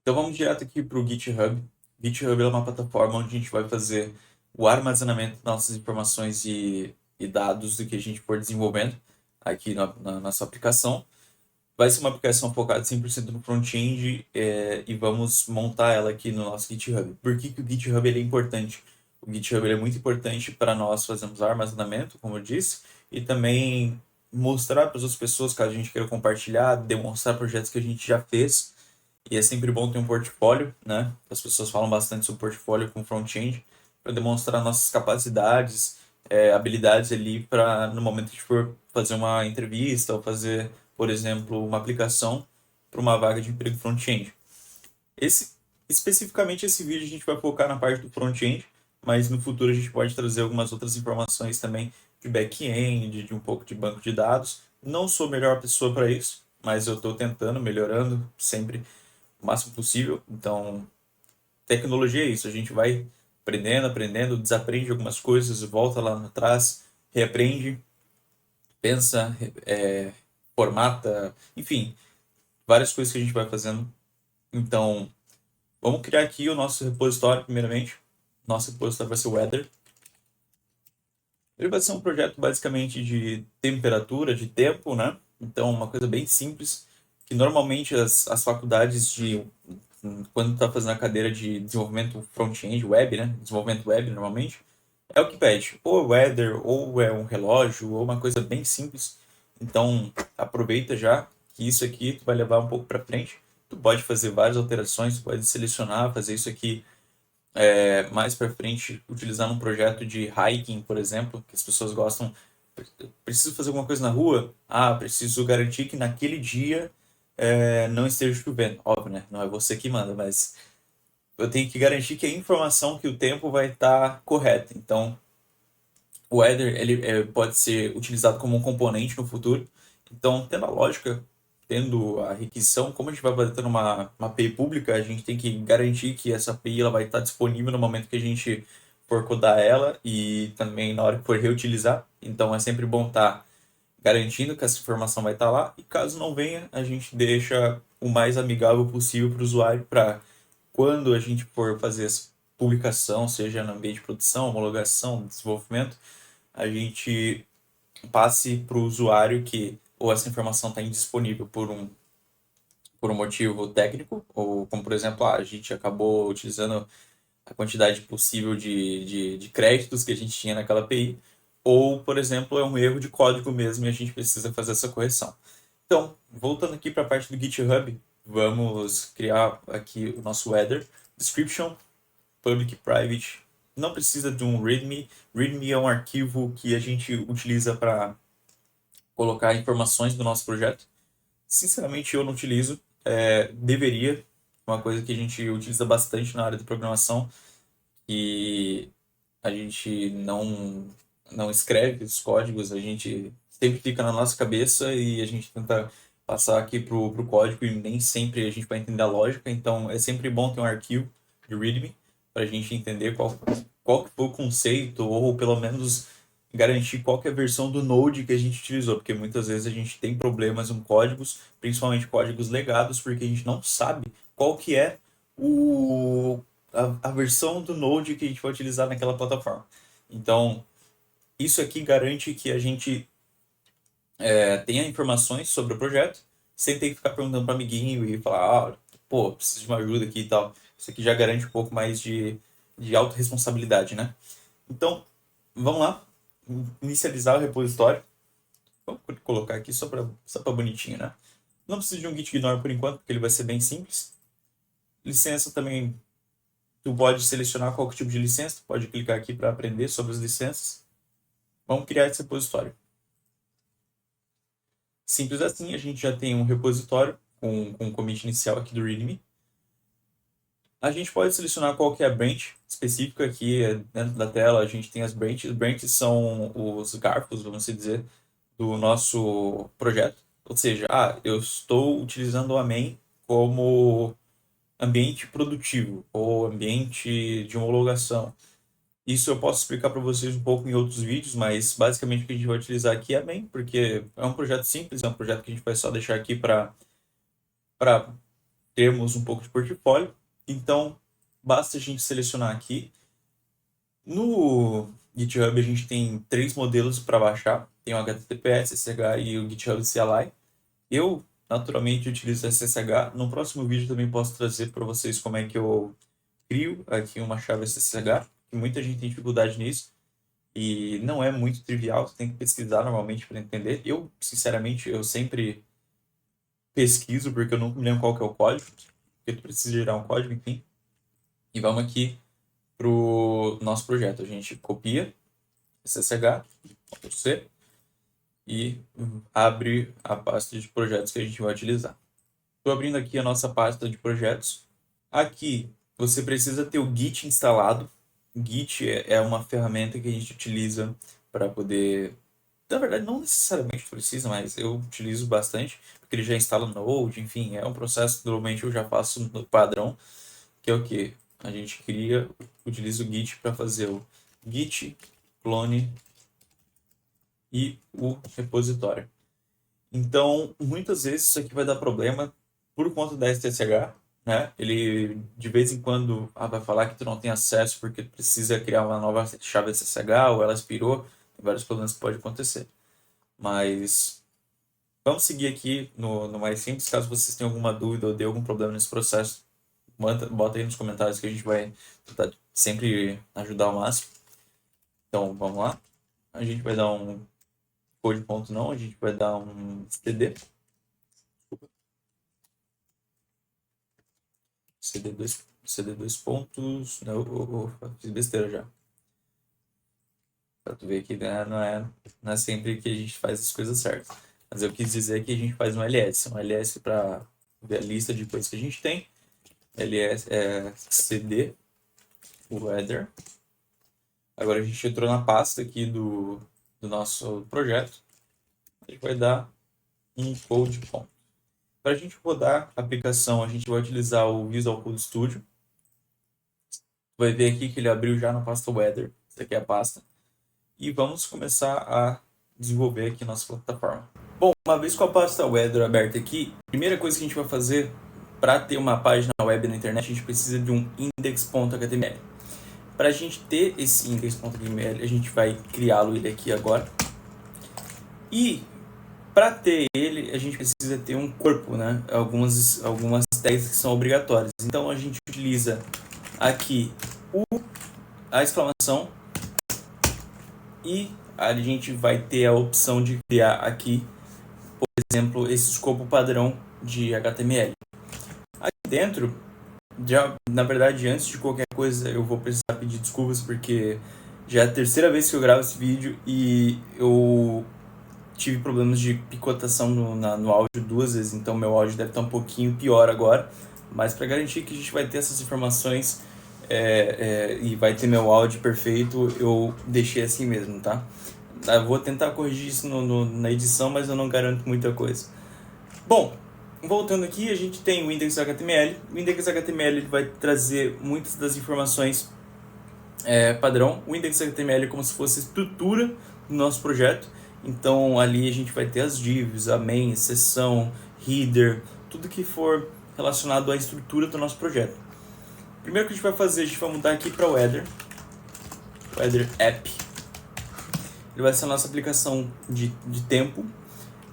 Então vamos direto aqui para o GitHub. GitHub é uma plataforma onde a gente vai fazer o armazenamento das nossas informações e dados do que a gente for desenvolvendo aqui na nossa aplicação. Vai ser uma aplicação focada 100% no front-end, e vamos montar ela aqui no nosso GitHub. Por que que o GitHub ele é importante? O GitHub ele é muito importante para nós fazermos armazenamento, como eu disse, e também mostrar para as outras pessoas, caso a gente queira compartilhar, demonstrar projetos que a gente já fez. E é sempre bom ter um portfólio, né? As pessoas falam bastante sobre portfólio com front-end para demonstrar nossas capacidades, habilidades ali para no momento que a gente for fazer uma entrevista ou fazer, por exemplo, uma aplicação para uma vaga de emprego front-end. Esse, especificamente esse vídeo a gente vai focar na parte do front-end, mas no futuro a gente pode trazer algumas outras informações também de back-end, de um pouco de banco de dados. Não sou a melhor pessoa para isso, mas eu estou tentando, melhorando sempre o máximo possível. Então, tecnologia é isso, a gente vai aprendendo, aprendendo, desaprende algumas coisas, volta lá atrás, reaprende, pensa, formata, enfim, várias coisas que a gente vai fazendo. Então, vamos criar aqui o nosso repositório, primeiramente. Nosso repositório vai ser o Weather. Ele vai ser um projeto basicamente de temperatura, de tempo, né? Então, uma coisa bem simples, que normalmente as faculdades de quando está fazendo a cadeira de desenvolvimento front-end, web, né? Desenvolvimento web, normalmente, é o que pede. Ou é weather, ou é um relógio, ou uma coisa bem simples. Então, aproveita já que isso aqui tu vai levar um pouco para frente. Tu pode fazer várias alterações, tu pode selecionar, fazer isso aqui mais para frente, utilizar um projeto de hiking, por exemplo, que as pessoas gostam. Preciso fazer alguma coisa na rua? Ah, preciso garantir que naquele dia não esteja chovendo. Óbvio, né? Não é você que manda, mas eu tenho que garantir que a informação que o tempo vai estar correta. Então, o Weather ele pode ser utilizado como um componente no futuro. Então, tendo a lógica, tendo a requisição, como a gente vai fazer tendo uma API pública, a gente tem que garantir que essa API ela vai estar disponível no momento que a gente for codar ela e também na hora que for reutilizar. Então, é sempre bom estar garantindo que essa informação vai estar lá. E caso não venha, a gente deixa o mais amigável possível para o usuário para quando a gente for fazer essa publicação, seja no ambiente de produção, homologação, desenvolvimento, a gente passe para o usuário que ou essa informação está indisponível por um motivo técnico, ou como por exemplo, a gente acabou utilizando a quantidade possível de créditos que a gente tinha naquela API, ou por exemplo, é um erro de código mesmo e a gente precisa fazer essa correção. Então, voltando aqui para a parte do GitHub, vamos criar aqui o nosso header, description, public, private. Não precisa de um README. README é um arquivo que a gente utiliza para colocar informações do nosso projeto. Sinceramente, eu não utilizo. Deveria. Uma coisa que a gente utiliza bastante na área de programação e a gente não escreve os códigos, a gente sempre fica na nossa cabeça e a gente tenta passar aqui pro código e nem sempre a gente vai entender a lógica, então é sempre bom ter um arquivo de README para a gente entender qual que foi o conceito ou pelo menos garantir qual que é a versão do Node que a gente utilizou, porque muitas vezes a gente tem problemas em códigos, principalmente códigos legados, porque a gente não sabe qual que é o, a versão do Node que a gente vai utilizar naquela plataforma. Então, isso aqui garante que a gente tenha informações sobre o projeto, sem ter que ficar perguntando para amiguinho e falar, ah, pô, preciso de uma ajuda aqui e tal. Isso aqui já garante um pouco mais de autorresponsabilidade, né? Então, vamos lá, inicializar o repositório. Vamos colocar aqui só para bonitinho, né? Não precisa de um git ignore por enquanto, porque ele vai ser bem simples. Licença também, tu pode selecionar qual tipo de licença, tu pode clicar aqui para aprender sobre as licenças. Vamos criar esse repositório. Simples assim, a gente já tem um repositório com o commit inicial aqui do README. A gente pode selecionar qual que é a branch específica aqui dentro da tela. A gente tem as branches. Branches são os garfos, vamos dizer, do nosso projeto. Ou seja, eu estou utilizando a main como ambiente produtivo ou ambiente de homologação. Isso eu posso explicar para vocês um pouco em outros vídeos, mas basicamente o que a gente vai utilizar aqui é a main, porque é um projeto simples, é um projeto que a gente vai só deixar aqui para termos um pouco de portfólio. Então, basta a gente selecionar aqui. No GitHub a gente tem 3 modelos para baixar. Tem o HTTPS, SSH e o GitHub CLI. Eu, naturalmente, utilizo SSH. No próximo vídeo também posso trazer para vocês como é que eu crio aqui uma chave SSH, que muita gente tem dificuldade nisso. E não é muito trivial, você tem que pesquisar normalmente para entender. Eu, sinceramente, eu sempre pesquiso, porque eu nunca me lembro qual que é o código, porque tu precisa gerar um código, enfim. E vamos aqui pro nosso projeto. A gente copia SSH, Ctrl+C, e abre a pasta de projetos que a gente vai utilizar. Estou abrindo aqui a nossa pasta de projetos. Aqui você precisa ter o Git instalado. O Git é uma ferramenta que a gente utiliza para poder... Na verdade, não necessariamente precisa, mas eu utilizo bastante, porque ele já instala no Node, enfim, é um processo que normalmente eu já faço no padrão, que é o que? A gente cria, utiliza o Git para fazer o Git clone e o repositório. Então, muitas vezes isso aqui vai dar problema por conta da SSH, né? Ele de vez em quando vai falar que tu não tem acesso porque tu precisa criar uma nova chave SSH ou ela expirou, tem vários problemas que pode acontecer. Mas vamos seguir aqui no mais simples. Caso vocês tenham alguma dúvida ou dê algum problema nesse processo, bota aí nos comentários que a gente vai tentar sempre ajudar ao máximo. Então, vamos lá. A gente vai dar um code ponto não, a gente vai dar um cd. CD2 pontos. Não, fiz besteira já. Pra tu ver que né, não é sempre que a gente faz as coisas certas. Mas eu quis dizer que a gente faz um LS. Um LS para ver a lista de coisas que a gente tem. LS é CD, o header. Agora a gente entrou na pasta aqui do nosso projeto. A gente vai dar um code ponto. Para a gente rodar a aplicação, a gente vai utilizar o Visual Code Studio. Vai ver aqui que ele abriu já na pasta Weather. Essa aqui é a pasta. E vamos começar a desenvolver aqui nossa plataforma. Bom, uma vez com a pasta Weather aberta aqui, a primeira coisa que a gente vai fazer para ter uma página web na internet, a gente precisa de um index.html. Para a gente ter esse index.html, a gente vai criá-lo ele aqui agora. E para ter ele, a gente precisa ter um corpo, né? Algumas tags que são obrigatórias. Então a gente utiliza aqui a exclamação e a gente vai ter a opção de criar aqui, por exemplo, esse escopo padrão de HTML. Aqui dentro, já, na verdade, antes de qualquer coisa, eu vou precisar pedir desculpas porque já é a terceira vez que eu gravo esse vídeo e eu tive problemas de picotação no áudio 2 vezes, então meu áudio deve estar um pouquinho pior agora, mas para garantir que a gente vai ter essas informações e vai ter meu áudio perfeito, eu deixei assim mesmo, tá? Eu vou tentar corrigir isso na edição, mas eu não garanto muita coisa. Bom, voltando aqui, a gente tem o index.html. O index.html ele vai trazer muitas das informações padrão. O index.html é como se fosse a estrutura do nosso projeto. Então ali a gente vai ter as divs, a main, seção, header, tudo que for relacionado à estrutura do nosso projeto. Primeiro que a gente vai fazer, a gente vai mudar aqui para o Weather App. Ele vai ser a nossa aplicação de tempo.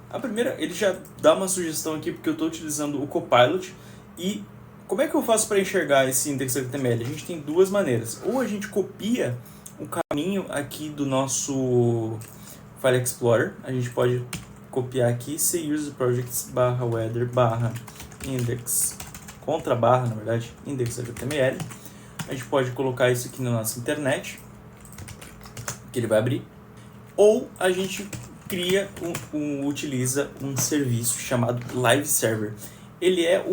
A primeira, ele já dá uma sugestão aqui, porque eu estou utilizando o Copilot. E como é que eu faço para enxergar esse index.html? A gente tem duas maneiras. Ou a gente copia o caminho aqui do nosso File Explorer. A gente pode copiar aqui, use projects /weather /index, contra barra, na verdade, index.html. A gente pode colocar isso aqui na nossa internet, que ele vai abrir. Ou a gente utiliza um serviço chamado Live Server. Ele é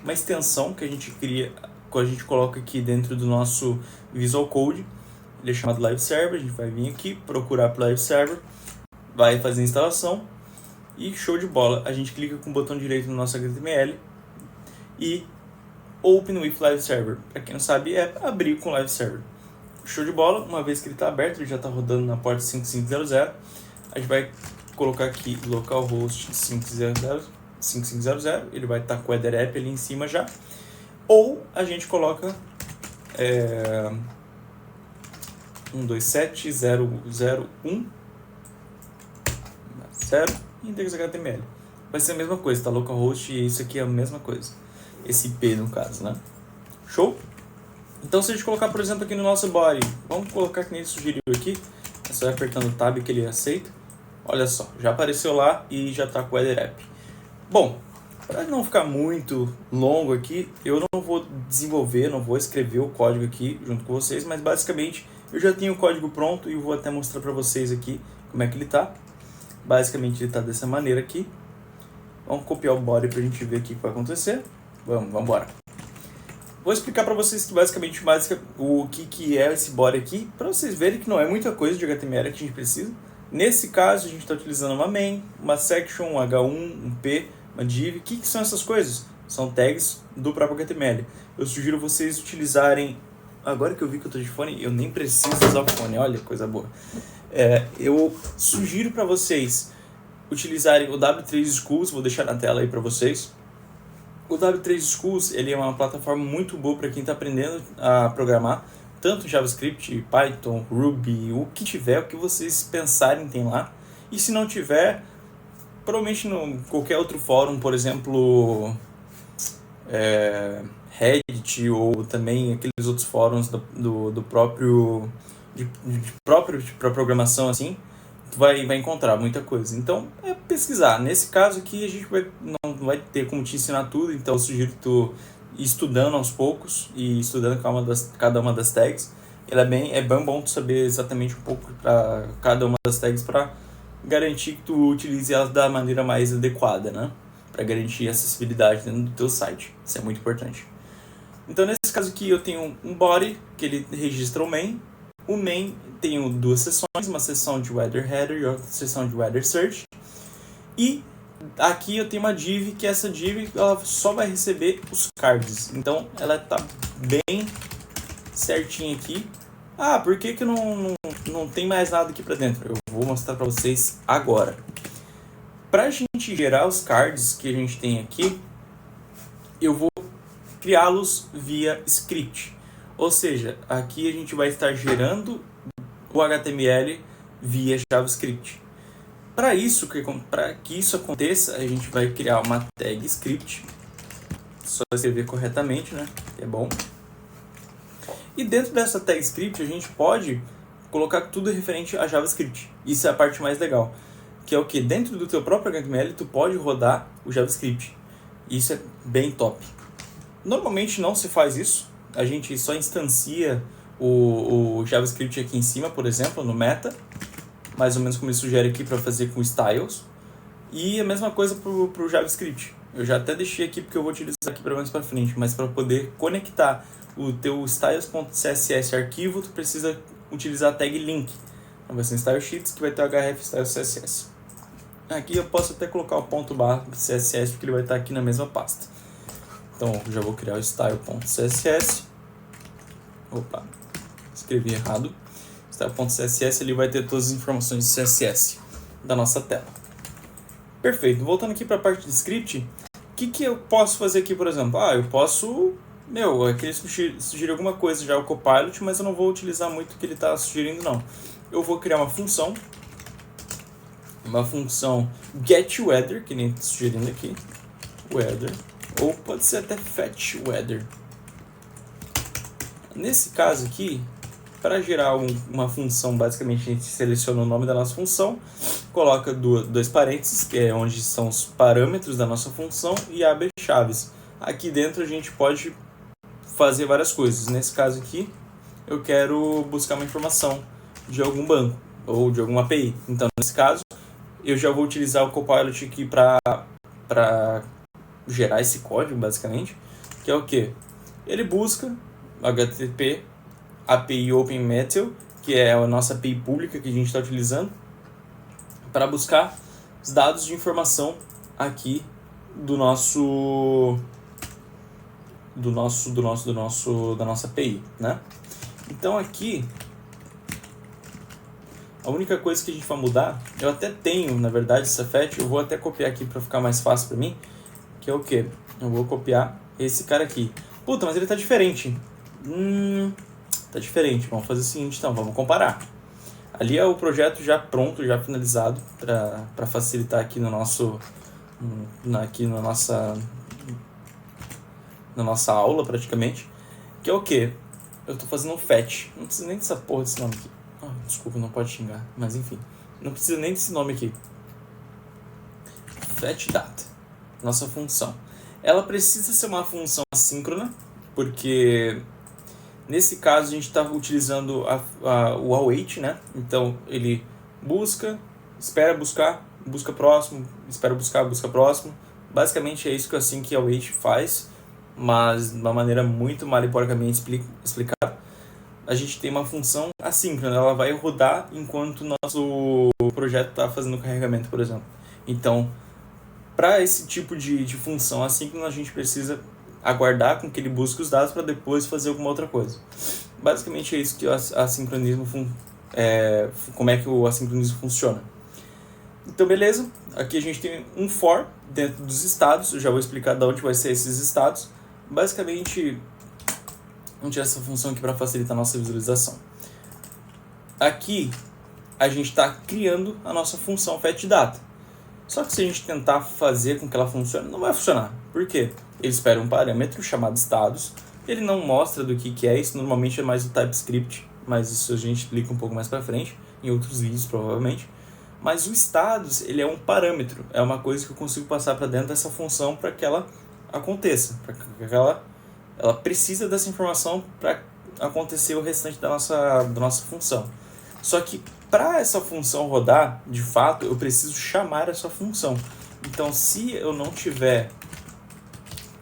uma extensão que a gente cria, que a gente coloca aqui dentro do nosso Visual Code. Ele é chamado Live Server. A gente vai vir aqui, procurar por Live Server, vai fazer a instalação e show de bola. A gente clica com o botão direito no nosso HTML e Open with Live Server. Para quem não sabe, é abrir com Live Server. Show de bola. Uma vez que ele está aberto, ele já está rodando na porta 5500. A gente vai colocar aqui localhost 500. 5500, ele vai estar com o header app ali em cima já. Ou a gente coloca 127.0.0.1 0 index HTML. Vai ser a mesma coisa, tá? Localhost e isso aqui é a mesma coisa. Esse IP no caso, né? Show? Então se a gente colocar, por exemplo, aqui no nosso body, vamos colocar que nem ele sugeriu aqui, é só apertando o tab que ele aceita. Olha só, já apareceu lá e já está com o header app. Bom, para não ficar muito longo aqui, eu não vou desenvolver, não vou escrever o código aqui junto com vocês, mas basicamente eu já tenho o código pronto e vou até mostrar para vocês aqui como é que ele está. Basicamente ele está dessa maneira aqui. Vamos copiar o body para a gente ver o que vai acontecer. Vamos embora. Vou explicar para vocês que basicamente o que é esse body aqui, para vocês verem que não é muita coisa de HTML que a gente precisa. Nesse caso, a gente está utilizando uma main, uma section, um H1, um P, uma div. O que são essas coisas? São tags do próprio HTML. Eu sugiro vocês utilizarem... Agora que eu vi que eu estou de fone, eu nem preciso usar o fone. Olha, coisa boa. Eu sugiro para vocês utilizarem o W3 Schools. Vou deixar na tela aí para vocês. O W3 Schools ele é uma plataforma muito boa para quem está aprendendo a programar. Tanto JavaScript, Python, Ruby, o que tiver, o que vocês pensarem tem lá. E se não tiver, provavelmente em qualquer outro fórum, por exemplo, Reddit ou também aqueles outros fóruns do próprio para programação assim, tu vai encontrar muita coisa. Então, é pesquisar. Nesse caso aqui, a gente não vai ter como te ensinar tudo, então eu sugiro que tu ir estudando aos poucos e estudando cada uma das tags. É bem bom tu saber exatamente um pouco para cada uma das tags para garantir que tu utilize elas da maneira mais adequada, né? Para garantir acessibilidade dentro do teu site. Isso é muito importante. Então, nesse caso aqui, eu tenho um body, que ele registra o main. O main tem duas seções, uma seção de Weather Header e outra seção de Weather Search. E aqui eu tenho uma div, que essa div ela só vai receber os cards. Então, ela está bem certinha aqui. Ah, por que não tem mais nada aqui para dentro? Eu vou mostrar para vocês agora. Para a gente gerar os cards que a gente tem aqui, eu vou criá-los via script. Ou seja, aqui a gente vai estar gerando o HTML via JavaScript. Para que isso aconteça, a gente vai criar uma tag script. Só escrever corretamente, né? É bom. E dentro dessa tag script a gente pode colocar tudo referente a JavaScript. Isso é a parte mais legal. Que é o que? Dentro do teu próprio HTML tu pode rodar o JavaScript. Isso é bem top. Normalmente não se faz isso. A gente só instancia o JavaScript aqui em cima, por exemplo, no meta. Mais ou menos como ele sugere aqui para fazer com styles. E a mesma coisa para o JavaScript. Eu já até deixei aqui porque eu vou utilizar aqui para mais para frente. Mas para poder conectar o teu styles.css arquivo, tu precisa utilizar a tag link. Então vai ser style sheets que vai ter o href styles css. Aqui eu posso até colocar o ponto barra css porque ele vai estar aqui na mesma pasta. Então eu já vou criar o style.css. Opa, escrevi errado. Style.css ele vai ter todas as informações de CSS da nossa tela. Perfeito. Voltando aqui para a parte de script, o que eu posso fazer aqui, por exemplo? Eu posso... aqui ele sugerir alguma coisa já o Copilot, mas eu não vou utilizar muito o que ele está sugerindo, não. Eu vou criar uma função getWeather, que nem sugerindo aqui, weather, ou pode ser até fetchWeather. Nesse caso aqui, para gerar uma função, basicamente a gente seleciona o nome da nossa função, coloca dois parênteses, que é onde são os parâmetros da nossa função, e abre chaves. Aqui dentro a gente pode fazer várias coisas. Nesse caso aqui, eu quero buscar uma informação de algum banco ou de alguma API. Então, nesse caso, eu já vou utilizar o Copilot aqui para gerar esse código, basicamente, que é o que? Ele busca HTTP API OpenMetal, que é a nossa API pública que a gente está utilizando, para buscar os dados de informação aqui da nossa API, né? Então aqui, A única coisa que a gente vai mudar, eu até tenho, na verdade, essa fetch, eu vou até copiar aqui para ficar mais fácil para mim, que é o quê? Eu vou copiar esse cara aqui. Puta, mas ele tá diferente. Tá diferente. Vamos fazer o seguinte, então, vamos comparar. Ali é o projeto já pronto, já finalizado, para facilitar aqui no nosso, aqui na nossa aula, praticamente. Que é o quê? Eu tô fazendo um fetch. Não precisa nem dessa porra desse nome aqui. Desculpa, não pode xingar. Mas enfim, não precisa nem desse nome aqui. Fetch data. Nossa função. Ela precisa ser uma função assíncrona, porque nesse caso a gente está utilizando o await, né? Então ele busca, espera buscar, busca próximo, espera buscar, busca próximo. Basicamente é isso que o async await faz, mas de uma maneira muito mal e porcamente explicada. A gente tem uma função assíncrona, ela vai rodar enquanto o nosso projeto está fazendo o carregamento, por exemplo. Então, para esse tipo de função assíncrona, a gente precisa aguardar com que ele busque os dados para depois fazer alguma outra coisa. Basicamente é isso que o assincronismo como é que o assincronismo funciona. Então, beleza. Aqui a gente tem um for dentro dos estados. Eu já vou explicar de onde vai ser esses estados. Basicamente, vamos tirar essa função aqui para facilitar a nossa visualização. Aqui, a gente está criando a nossa função fetchData. Só que se a gente tentar fazer com que ela funcione, não vai funcionar. Por quê? Ele espera um parâmetro chamado estados. Ele não mostra do que é. Isso normalmente é mais o TypeScript, mas isso a gente explica um pouco mais para frente, em outros vídeos provavelmente. Mas o status, ele é um parâmetro. É uma coisa que eu consigo passar para dentro dessa função para que ela aconteça. Para que ela precisa dessa informação para acontecer o restante da nossa função. Só que para essa função rodar, de fato, eu preciso chamar essa função. Então, se eu não tiver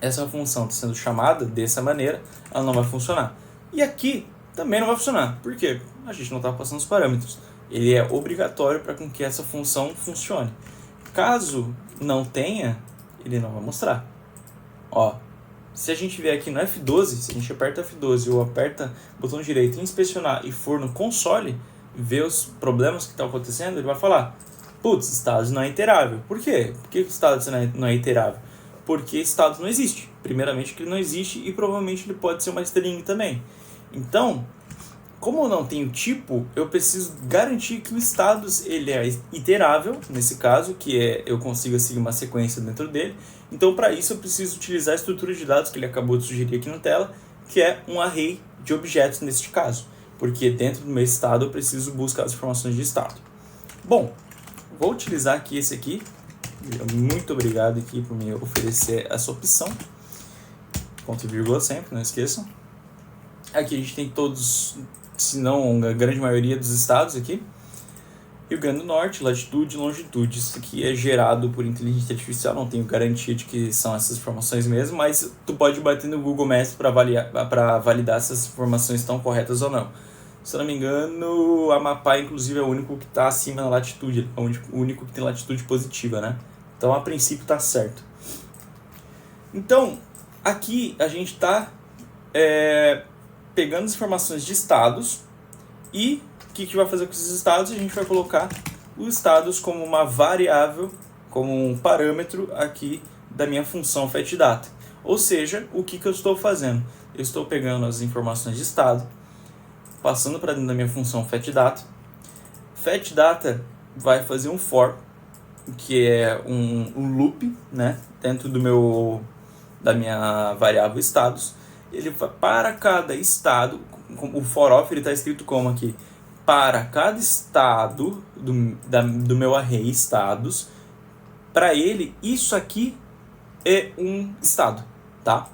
essa função sendo chamada dessa maneira, ela não vai funcionar. E aqui também não vai funcionar. Por quê? A gente não está passando os parâmetros. Ele é obrigatório para que essa função funcione. Caso não tenha, ele não vai mostrar. Ó, se a gente vier aqui no F12, se a gente aperta F12 ou aperta o botão direito em inspecionar e for no console, ver os problemas que estão acontecendo, ele vai falar: putz, status não é iterável. Por quê? Por que status não é iterável? Porque status não existe. Primeiramente que ele não existe e provavelmente ele pode ser uma string também. Então, como eu não tenho tipo, eu preciso garantir que o status ele é iterável, nesse caso, que eu consiga seguir uma sequência dentro dele. Então, para isso, eu preciso utilizar a estrutura de dados que ele acabou de sugerir aqui na tela, que é um array de objetos neste caso, porque dentro do meu estado eu preciso buscar as informações de estado. Bom, vou utilizar aqui esse aqui. Muito obrigado aqui por me oferecer essa opção. Ponto e vírgula sempre, não esqueçam. Aqui a gente tem todos, se não a grande maioria dos estados aqui. Rio Grande do Norte, latitude e longitude. Isso aqui é gerado por inteligência artificial, não tenho garantia de que são essas informações mesmo, mas tu pode bater no Google Maps para validar se essas informações estão corretas ou não. Se eu não me engano, Amapá, inclusive, é o único que está acima da latitude, é o único que tem latitude positiva, né? Então, a princípio, está certo. Então, aqui a gente está pegando as informações de estados e o que a gente vai fazer com esses estados? A gente vai colocar os estados como uma variável, como um parâmetro aqui da minha função fetchData. Ou seja, o que eu estou fazendo? Eu estou pegando as informações de estado, passando para dentro da minha função fetchData. FetchData vai fazer um for, que é um loop, né, dentro da minha variável status. Ele vai para cada estado, o for of ele está escrito como aqui: para cada estado do meu array estados, para ele isso aqui é um estado, tá?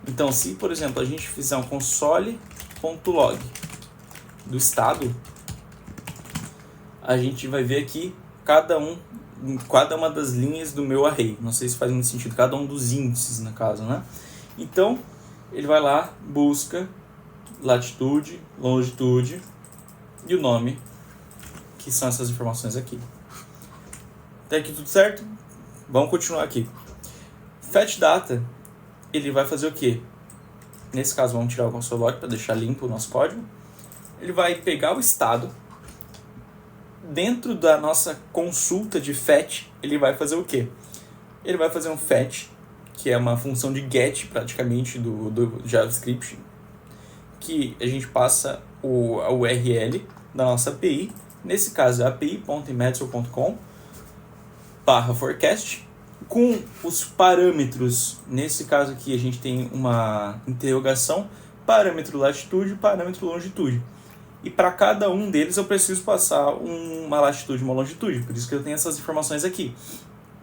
Então, se por exemplo a gente fizer um console.log do estado, a gente vai ver aqui cada uma das linhas do meu array. Não sei se faz muito sentido, cada um dos índices, no caso, né? Então, ele vai lá, busca latitude, longitude e o nome, que são essas informações aqui. Até aqui tudo certo? Vamos continuar aqui. FetchData, ele vai fazer o quê? Nesse caso, vamos tirar o console.log para deixar limpo o nosso código. Ele vai pegar o estado dentro da nossa consulta de fetch, ele vai fazer o quê? Ele vai fazer um fetch, que é uma função de get praticamente do JavaScript, que a gente passa a URL da nossa API, nesse caso é api.imetro.com/forecast, com os parâmetros. Nesse caso aqui a gente tem uma interrogação, parâmetro latitude e parâmetro longitude. E para cada um deles eu preciso passar uma latitude e uma longitude, por isso que eu tenho essas informações aqui.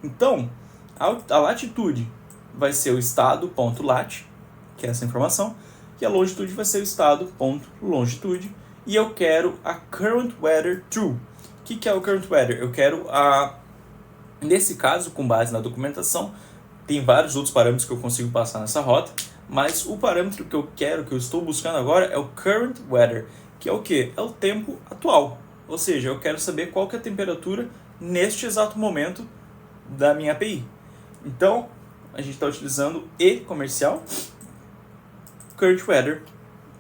Então, a latitude vai ser o estado.lat, que é essa informação, e a longitude vai ser o estado.longitude, e eu quero a current weather true. O que é o current weather? Eu quero nesse caso, com base na documentação, tem vários outros parâmetros que eu consigo passar nessa rota, mas o parâmetro que eu quero, que eu estou buscando agora, é o current weather, que é o quê? É o tempo atual. Ou seja, eu quero saber qual que é a temperatura neste exato momento da minha API. Então, a gente está utilizando e comercial, current weather,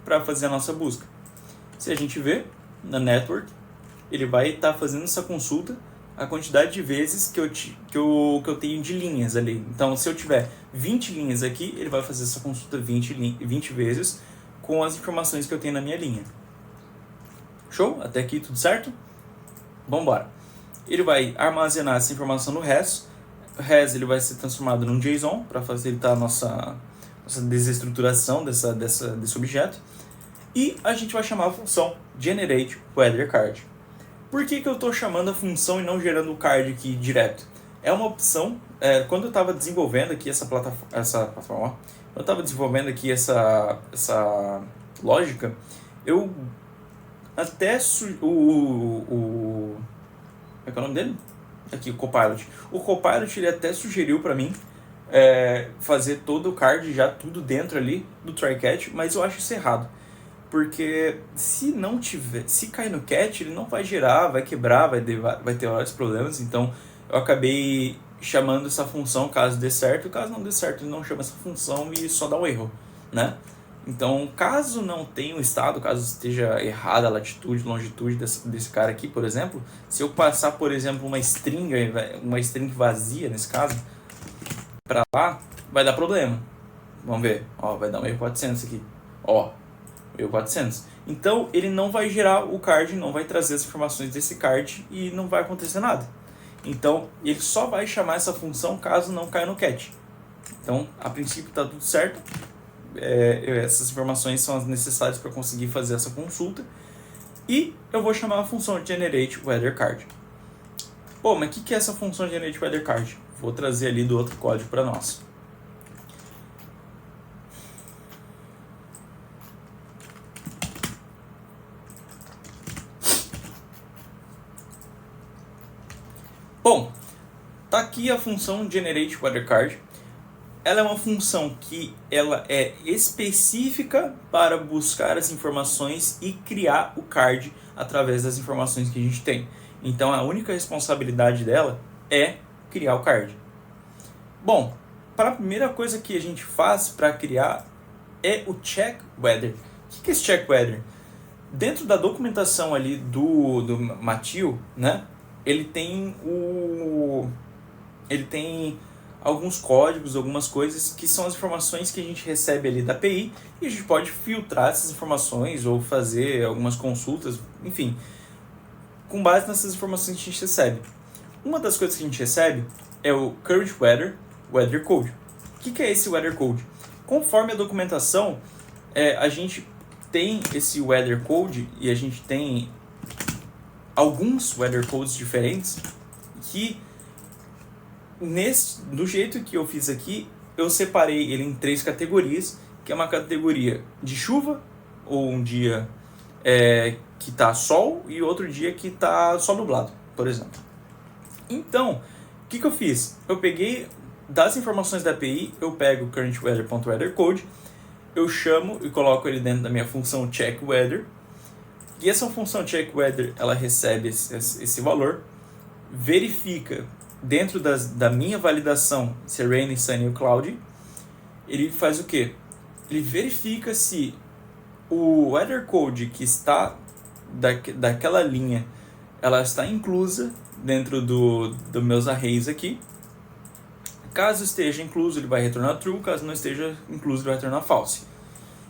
para fazer a nossa busca. Se a gente ver na network, ele vai estar fazendo essa consulta a quantidade de vezes que eu tenho de linhas ali. Então, se eu tiver 20 linhas aqui, ele vai fazer essa consulta 20 vezes com as informações que eu tenho na minha linha. Show? Até aqui tudo certo? Vamos embora. Ele vai armazenar essa informação no res. O res ele vai ser transformado num JSON para facilitar a nossa desestruturação desse objeto. E a gente vai chamar a função GenerateWeatherCard. Por que eu estou chamando a função e não gerando o card aqui direto? É uma opção. Quando eu estava desenvolvendo aqui essa plataforma, quando eu estava desenvolvendo aqui essa lógica, eu até como é que é o nome dele? Aqui, o Copilot. O Copilot ele até sugeriu para mim fazer todo o card já tudo dentro ali do try-catch, mas eu acho isso errado. Porque se cair no catch, ele não vai gerar, vai quebrar, vai ter vários problemas. Então eu acabei chamando essa função caso dê certo. Caso não dê certo, ele não chama essa função e só dá um erro, né? Então, caso não tenha um estado, caso esteja errada a latitude, longitude desse cara aqui, por exemplo, se eu passar, por exemplo, uma string vazia, nesse caso, para lá, vai dar problema. Vamos ver, ó, vai dar um erro 400 aqui, ó, erro 400. Então, ele não vai gerar o card, não vai trazer as informações desse card e não vai acontecer nada. Então, ele só vai chamar essa função caso não caia no catch. Então, a princípio está tudo certo. Essas informações são as necessárias para conseguir fazer essa consulta. E eu vou chamar a função GenerateWeatherCard. Pô, mas o que é essa função GenerateWeatherCard? Vou trazer ali do outro código para nós. Bom, tá aqui a função GenerateWeatherCard. Ela é uma função que ela é específica para buscar as informações e criar o card através das informações que a gente tem. Então a única responsabilidade dela é criar o card. Bom, para a primeira coisa que a gente faz para criar é o check weather. O que é esse check weather? Dentro da documentação ali do Matil, né? Ele tem alguns códigos, algumas coisas que são as informações que a gente recebe ali da API e a gente pode filtrar essas informações ou fazer algumas consultas, enfim, com base nessas informações que a gente recebe. Uma das coisas que a gente recebe é o Current Weather Code. O que é esse Weather Code? Conforme a documentação, a gente tem esse Weather Code e a gente tem alguns Weather Codes diferentes que do jeito que eu fiz aqui, eu separei ele em 3 categorias, que é uma categoria de chuva, ou um dia que está sol, e outro dia que está só nublado, por exemplo. Então, o que eu fiz? Eu peguei das informações da API, eu pego o currentWeather.weatherCode, eu chamo e coloco ele dentro da minha função checkWeather, e essa função checkWeather, ela recebe esse valor, verifica dentro da minha validação, se é rainy, sunny ou cloudy, ele faz o quê? Ele verifica se o weather code que está daquela linha ela está inclusa dentro do meus arrays aqui. Caso esteja incluso, ele vai retornar true. Caso não esteja incluso, ele vai retornar false.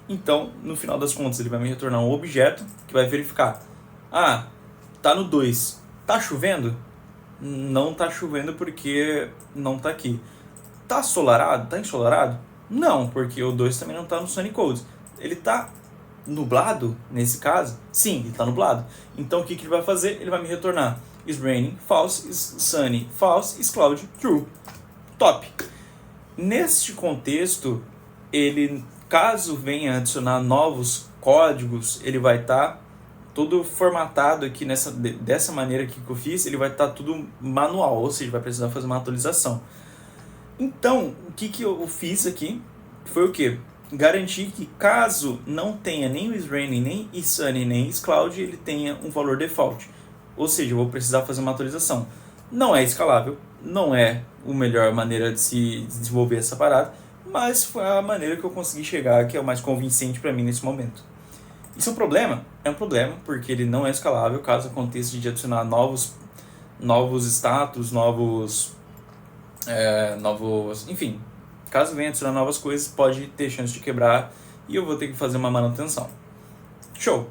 Então, no final das contas, ele vai me retornar um objeto que vai verificar. Ah, tá no 2. Tá chovendo? Não tá chovendo porque não tá aqui. Tá ensolarado? Tá ensolarado? Não, porque o 2 também não tá no Sunny Code. Ele tá nublado, nesse caso? Sim, ele tá nublado. Então, o que ele vai fazer? Ele vai me retornar is raining, false, is sunny, false, is cloudy, true. Top! Neste contexto, ele, caso venha adicionar novos códigos, ele vai estar todo formatado aqui dessa maneira aqui que eu fiz, ele vai estar tudo manual, ou seja, vai precisar fazer uma atualização. Então, o que eu fiz aqui foi o quê? Garantir que caso não tenha nem o is raining, nem is sunny, nem is cloudy, ele tenha um valor default. Ou seja, eu vou precisar fazer uma atualização. Não é escalável, não é a melhor maneira de se desenvolver essa parada, mas foi a maneira que eu consegui chegar, que é o mais convincente para mim nesse momento. Isso é um problema? É um problema, porque ele não é escalável caso aconteça de adicionar novos status, enfim, caso venha adicionar novas coisas, pode ter chance de quebrar e eu vou ter que fazer uma manutenção. Show!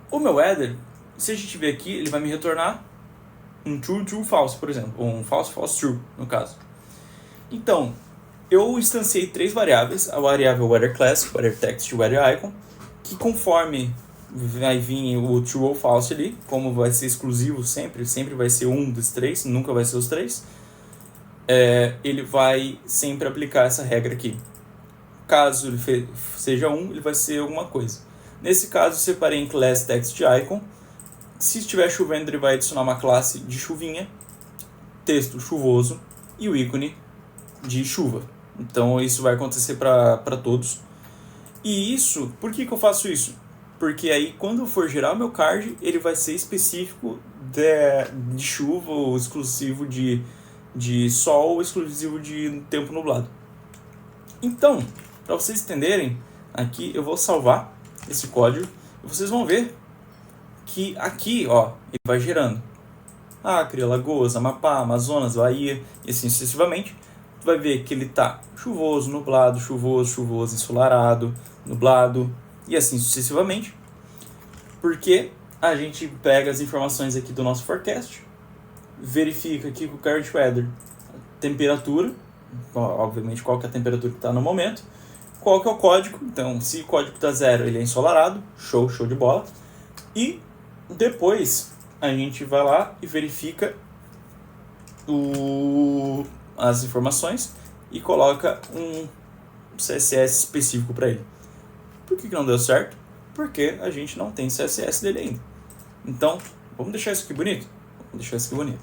O meu header, se a gente ver aqui, ele vai me retornar um true, true, false, por exemplo, ou um false, false, true, no caso. Então, eu instanciei 3 variáveis, a variável weatherClass, weatherText e weatherIcon, que conforme vai vir o true ou false ali, como vai ser exclusivo sempre vai ser um dos 3, nunca vai ser os 3, ele vai sempre aplicar essa regra aqui. Caso ele seja 1, ele vai ser alguma coisa. Nesse caso, eu separei em class text icon. Se estiver chovendo, ele vai adicionar uma classe de chuvinha, texto chuvoso e o ícone de chuva. Então isso vai acontecer para todos. E isso, por que eu faço isso? Porque aí quando eu for gerar o meu card, ele vai ser específico de chuva, ou exclusivo de sol, ou exclusivo de tempo nublado. Então, para vocês entenderem, aqui eu vou salvar esse código e vocês vão ver que aqui, ó, ele vai gerando Acre, Alagoas, Amapá, Amazonas, Bahia e assim sucessivamente. Tu vai ver que ele tá chuvoso, nublado, chuvoso, chuvoso, ensolarado, nublado e assim sucessivamente. Porque a gente pega as informações aqui do nosso forecast, verifica aqui com o current weather, temperatura, obviamente qual que é a temperatura que está no momento, qual que é o código. Então, se o código está 0, ele é ensolarado, show de bola. E depois a gente vai lá e verifica as informações e coloca um CSS específico para ele. Por que não deu certo? Porque a gente não tem CSS dele ainda. Então, vamos deixar isso aqui bonito? Vamos deixar isso aqui bonito.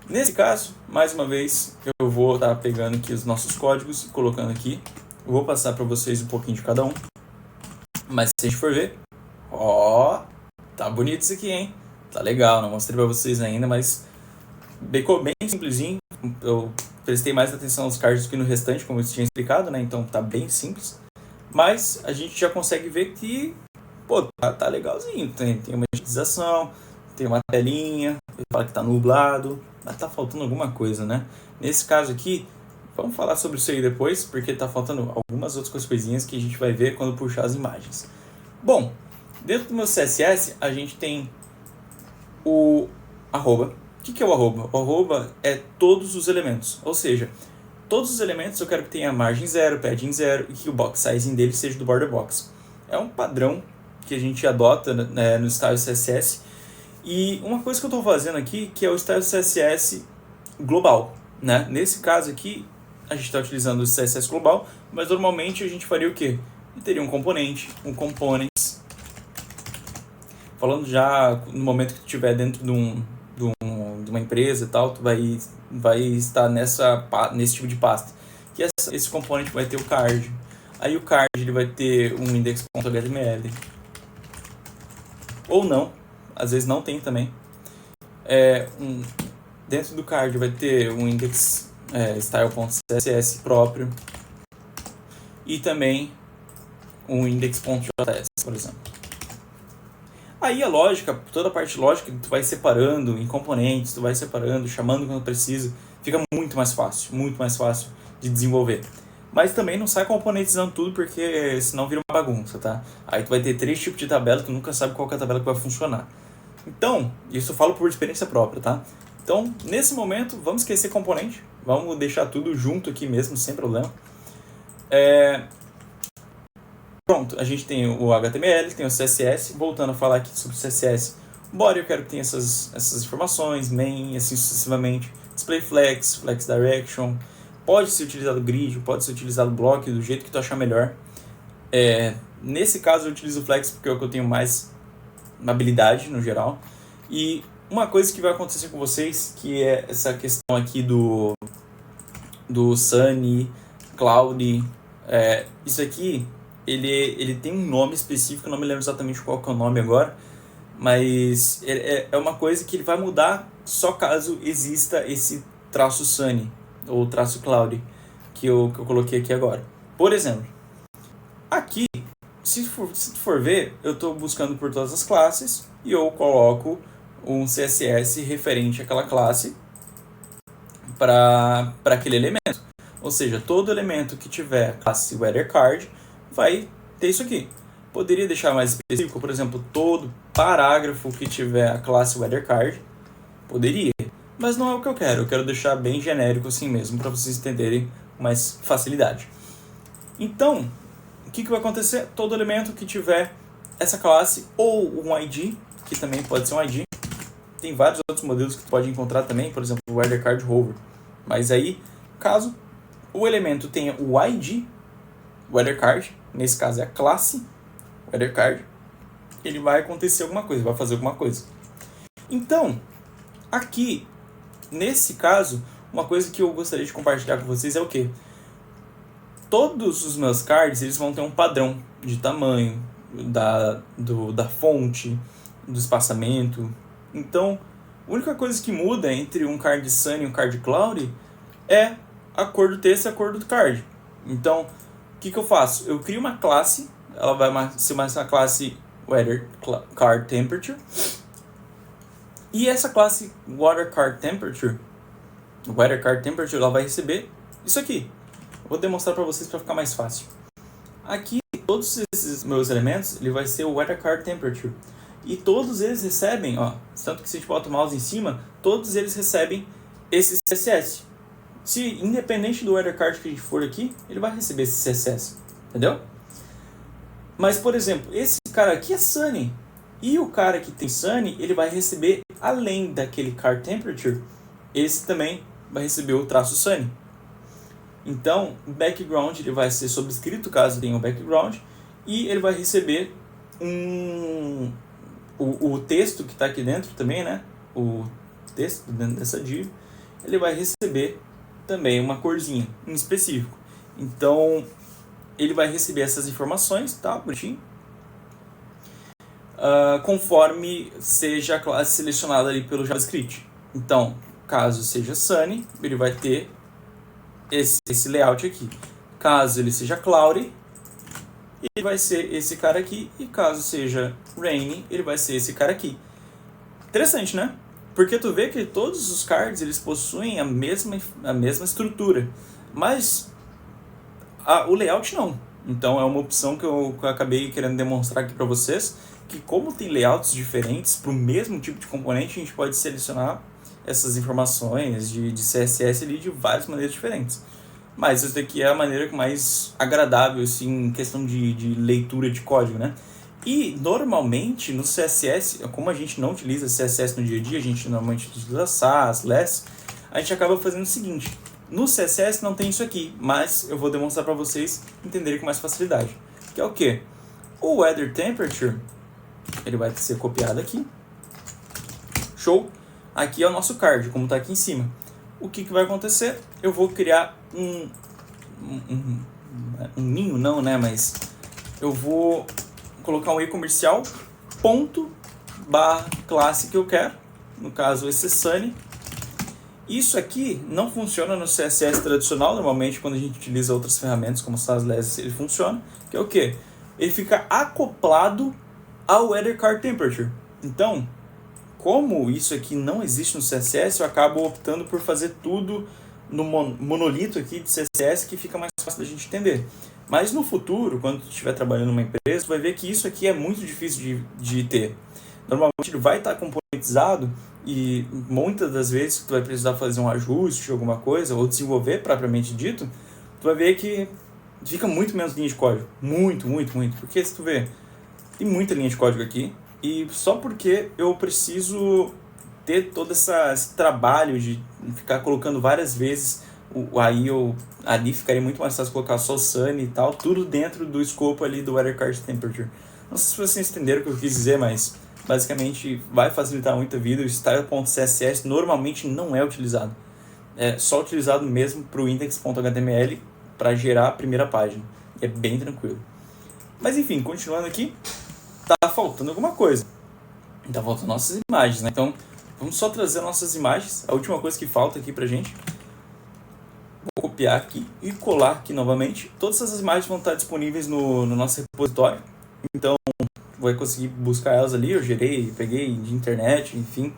Nesse caso, mais uma vez, eu vou estar pegando aqui os nossos códigos e colocando aqui. Eu vou passar para vocês um pouquinho de cada um. Mas se a gente for ver, tá bonito isso aqui, hein? Tá legal, não mostrei para vocês ainda, mas ficou bem simplesinho. Eu prestei mais atenção nos cards do que no restante, como eu tinha explicado, né? Então tá bem simples. Mas a gente já consegue ver que, tá legalzinho. Tem uma digitização, tem uma telinha, ele fala que tá nublado, mas tá faltando alguma coisa, né? Nesse caso aqui, vamos falar sobre isso aí depois, porque tá faltando algumas outras coisinhas que a gente vai ver quando puxar as imagens. Bom, dentro do meu CSS, a gente tem o arroba. O que é o arroba? O arroba é todos os elementos, ou seja, todos os elementos eu quero que tenha margem 0, padding 0 e que o box sizing dele seja do border box. É um padrão que a gente adota, né, no style CSS. E uma coisa que eu estou fazendo aqui, que é o style CSS global, né? Nesse caso aqui, a gente está utilizando o CSS global, mas normalmente a gente faria o quê? Teria um componente, um components. Falando já no momento que tu estiver dentro de uma empresa e tal, tu vai estar nesse tipo de pasta. Que esse componente vai ter o card. Aí o card ele vai ter um index.html. Ou não, às vezes não tem também. Dentro do card vai ter um index style.css próprio. E também um index.js, por exemplo. Aí a lógica, toda a parte lógica, tu vai separando em componentes, tu vai separando, chamando quando precisa, fica muito mais fácil de desenvolver. Mas também não sai componentizando tudo, porque senão vira uma bagunça, tá? Aí tu vai ter 3 tipos de tabela, tu nunca sabe qual que é a tabela que vai funcionar. Então, isso eu falo por experiência própria, tá? Então, nesse momento, vamos esquecer componente, vamos deixar tudo junto aqui mesmo, sem problema. Pronto, a gente tem o HTML, tem o CSS. Voltando a falar aqui sobre o CSS, body eu quero que tenha essas informações, main, assim sucessivamente, display flex, flex direction, pode ser utilizado grid, pode ser utilizado block, do jeito que tu achar melhor. Nesse caso eu utilizo o flex porque é o que eu tenho mais habilidade no geral. E uma coisa que vai acontecer com vocês, que é essa questão aqui do Sunny, Cloud, isso aqui ele tem um nome específico, eu não me lembro exatamente qual que é o nome agora, mas é uma coisa que ele vai mudar só caso exista esse traço Sunny ou traço Cloud que eu coloquei aqui agora. Por exemplo, aqui, se tu for ver, eu estou buscando por todas as classes e eu coloco um CSS referente àquela classe para aquele elemento. Ou seja, todo elemento que tiver a classe WeatherCard vai ter isso aqui. Poderia deixar mais específico, por exemplo, todo parágrafo que tiver a classe WeatherCard, poderia, mas não é o que eu quero deixar bem genérico assim mesmo, para vocês entenderem com mais facilidade. Então, o que vai acontecer? Todo elemento que tiver essa classe ou um ID, que também pode ser um ID, tem vários outros modelos que tu pode encontrar também, por exemplo, o WeatherCard Hover, mas aí, caso o elemento tenha o ID WeatherCard, nesse caso é a classe WeatherCard, ele vai acontecer alguma coisa, vai fazer alguma coisa. Então, aqui, nesse caso, uma coisa que eu gostaria de compartilhar com vocês é o quê? Todos os meus cards, eles vão ter um padrão de tamanho, da fonte, do espaçamento. Então, a única coisa que muda entre um card Sunny e um card Cloud é a cor do texto e a cor do card. Então, o que eu faço? Eu crio uma classe, ela vai ser uma classe WeatherCard Temperature, e essa classe WeatherCard Temperature, ela vai receber isso aqui. Vou demonstrar para vocês para ficar mais fácil. Aqui, todos esses meus elementos, ele vai ser o WeatherCard Temperature. E todos eles recebem, tanto que se a gente bota o mouse em cima, todos eles recebem esse CSS. Se independente do WeatherCard que a gente for aqui, ele vai receber esse CSS, entendeu? Mas, por exemplo, esse cara aqui é Sunny, e o cara que tem Sunny, ele vai receber, além daquele card temperature, esse também vai receber o traço Sunny. Então, o background ele vai ser sobrescrito, caso tenha um background, e ele vai receber o texto que está aqui dentro também, né? O texto dentro dessa div, ele vai receber também uma corzinha em específico. Então, ele vai receber essas informações, tá? Bonitinho. Conforme seja a classe selecionada ali pelo JavaScript. Então, caso seja Sunny, ele vai ter esse layout aqui. Caso ele seja Cloudy, ele vai ser esse cara aqui. E caso seja Rainy, ele vai ser esse cara aqui. Interessante, né? Porque tu vê que todos os cards eles possuem a mesma estrutura, mas o layout não. Então é uma opção que eu acabei querendo demonstrar aqui para vocês, que como tem layouts diferentes para o mesmo tipo de componente, a gente pode selecionar essas informações de CSS ali de várias maneiras diferentes. Mas essa daqui é a maneira mais agradável assim, em questão de leitura de código, né? E normalmente no CSS, como a gente não utiliza CSS no dia a dia, a gente normalmente utiliza SAS, Less, a gente acaba fazendo o seguinte: no CSS não tem isso aqui, mas eu vou demonstrar para vocês entenderem com mais facilidade. Que é o quê? O Weather Temperature, ele vai ser copiado aqui. Show! Aqui é o nosso card, como está aqui em cima. O que vai acontecer? Eu vou criar um ninho, não, né? Mas eu vou colocar um e-comercial, ponto, barra, classe que eu quero. No caso, esse Sunny. Isso aqui não funciona no CSS tradicional. Normalmente, quando a gente utiliza outras ferramentas, como o SAS, ele funciona. Que é o quê? Ele fica acoplado ao Weather Card Temperature. Então, como isso aqui não existe no CSS, eu acabo optando por fazer tudo no monolito aqui de CSS, que fica mais fácil da gente entender. Mas no futuro, quando tu estiver trabalhando numa empresa, tu vai ver que isso aqui é muito difícil de ter. Normalmente ele vai estar componentizado e muitas das vezes que tu vai precisar fazer um ajuste, alguma coisa, ou desenvolver propriamente dito, tu vai ver que fica muito menos linha de código. Muito. Porque se tu vê, tem muita linha de código aqui, e só porque eu preciso ter todo esse trabalho de ficar colocando várias vezes, aí ali ficaria muito mais fácil colocar só o Sunny e tal, tudo dentro do escopo ali do Weather Card Temperature. Não sei se vocês entenderam o que eu quis dizer, mas basicamente vai facilitar muito a vida. O style.css normalmente não é utilizado. É só utilizado mesmo para o index.html para gerar a primeira página. É bem tranquilo. Mas enfim, continuando aqui, tá faltando alguma coisa. Tá faltando nossas imagens, né? Então, vamos só trazer nossas imagens. A última coisa que falta aqui pra gente. Vou copiar aqui e colar aqui novamente. Todas essas imagens vão estar disponíveis no nosso repositório. Então, vai conseguir buscar elas ali. Eu gerei, peguei de internet, enfim.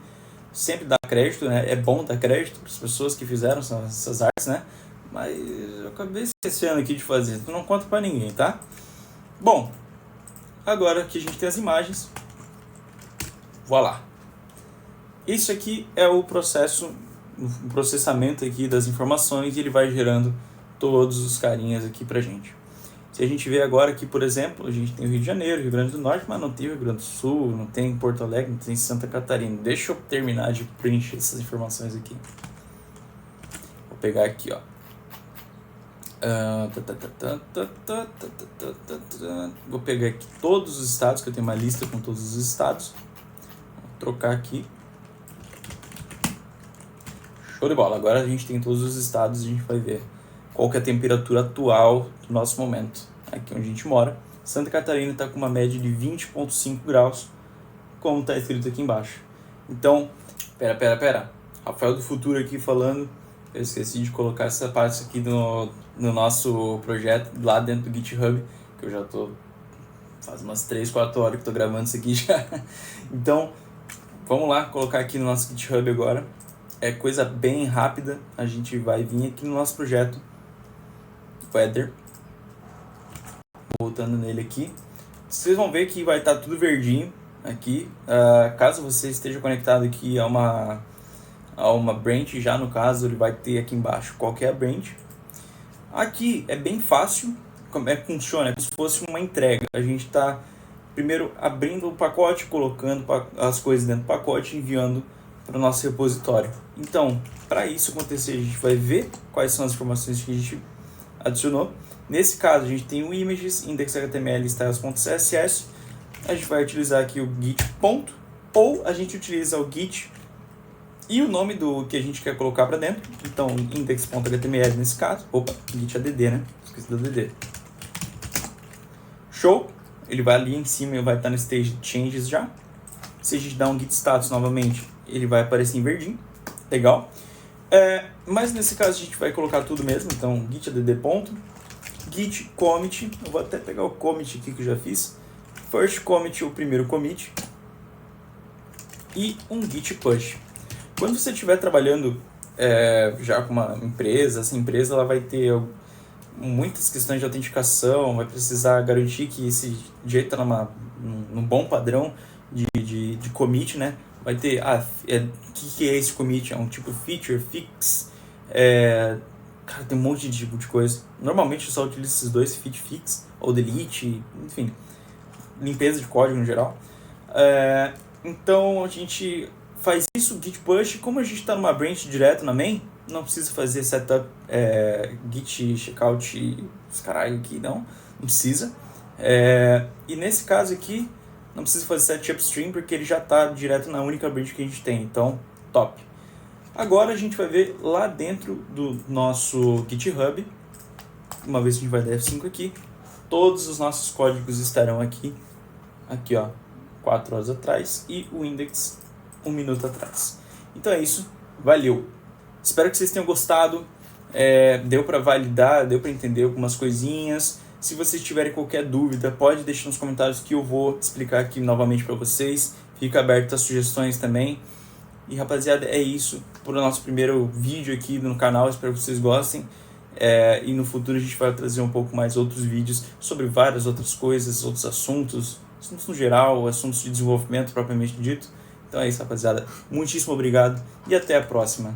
Sempre dá crédito, né? É bom dar crédito para as pessoas que fizeram essas artes, né? Mas eu acabei esquecendo aqui de fazer. Não conta para ninguém, tá? Bom, agora que a gente tem as imagens, voilá. Isso aqui é o processamento aqui das informações, e ele vai gerando todos os carinhas aqui pra gente. Se a gente vê agora aqui, por exemplo, a gente tem o Rio de Janeiro, Rio Grande do Norte, mas não tem o Rio Grande do Sul, não tem Porto Alegre, não tem Santa Catarina. Deixa eu terminar de preencher essas informações aqui. Vou pegar aqui, ó. Vou pegar aqui todos os estados, que eu tenho uma lista com todos os estados. Vou trocar aqui. Show de bola. Agora a gente tem todos os estados e a gente vai ver qual que é a temperatura atual do nosso momento. Aqui onde a gente mora. Santa Catarina está com uma média de 20,5 graus, como está escrito aqui embaixo. Então, pera. Rafael do Futuro aqui falando. Eu esqueci de colocar essa parte aqui no nosso projeto, lá dentro do GitHub, que eu já tô... faz umas 3, 4 horas que eu tô gravando isso aqui já. Então, vamos lá, colocar aqui no nosso GitHub agora. É coisa bem rápida. A gente vai vir aqui no nosso projeto Weather. Voltando nele aqui. Vocês vão ver que vai estar tudo verdinho aqui. Caso você esteja conectado aqui a uma branch, já no caso ele vai ter aqui embaixo qualquer branch. Aqui é bem fácil. Como é que funciona? É como se fosse uma entrega. A gente está primeiro abrindo o pacote, colocando as coisas dentro do pacote e enviando para o nosso repositório. Então, para isso acontecer, a gente vai ver quais são as informações que a gente adicionou. Nesse caso, a gente tem o images, index.html e styles.css. A gente vai utilizar aqui o git ponto, ou a gente utiliza o git e o nome do que a gente quer colocar para dentro. Então, index.html nesse caso. Opa, git add, né? Esqueci do add. Show! Ele vai ali em cima e vai estar no stage changes já. Se a gente dá um git status novamente, ele vai aparecer em verdinho. Legal. Mas nesse caso a gente vai colocar tudo mesmo. Então, git add ponto, git commit. Eu vou até pegar o commit aqui que eu já fiz. First commit, o primeiro commit. E um git push. Quando você estiver trabalhando já com uma empresa, essa empresa ela vai ter muitas questões de autenticação, vai precisar garantir que esse jeito está num bom padrão de commit, né? Vai ter, que é esse commit? É um tipo feature, fix, cara, tem um monte de tipo de coisa. Normalmente eu só utilizo esses dois, feature, fix, ou delete, enfim, limpeza de código no geral. Então a gente faz isso, git push. Como a gente está numa branch direto na main, não precisa fazer setup, git checkout, os caralho aqui, não precisa. E nesse caso aqui, não precisa fazer set upstream, porque ele já está direto na única branch que a gente tem, então top. Agora a gente vai ver lá dentro do nosso GitHub, uma vez que a gente vai dar F5 aqui, todos os nossos códigos estarão aqui, ó, 4 horas atrás, e o index 1 minuto atrás. Então é isso, valeu! Espero que vocês tenham gostado, deu para validar, deu para entender algumas coisinhas. Se vocês tiverem qualquer dúvida, pode deixar nos comentários que eu vou explicar aqui novamente para vocês. Fica aberto a sugestões também. E rapaziada, é isso para o nosso primeiro vídeo aqui no canal. Espero que vocês gostem. E no futuro a gente vai trazer um pouco mais outros vídeos sobre várias outras coisas, outros assuntos no geral, assuntos de desenvolvimento propriamente dito. Então é isso, rapaziada. Muitíssimo obrigado e até a próxima.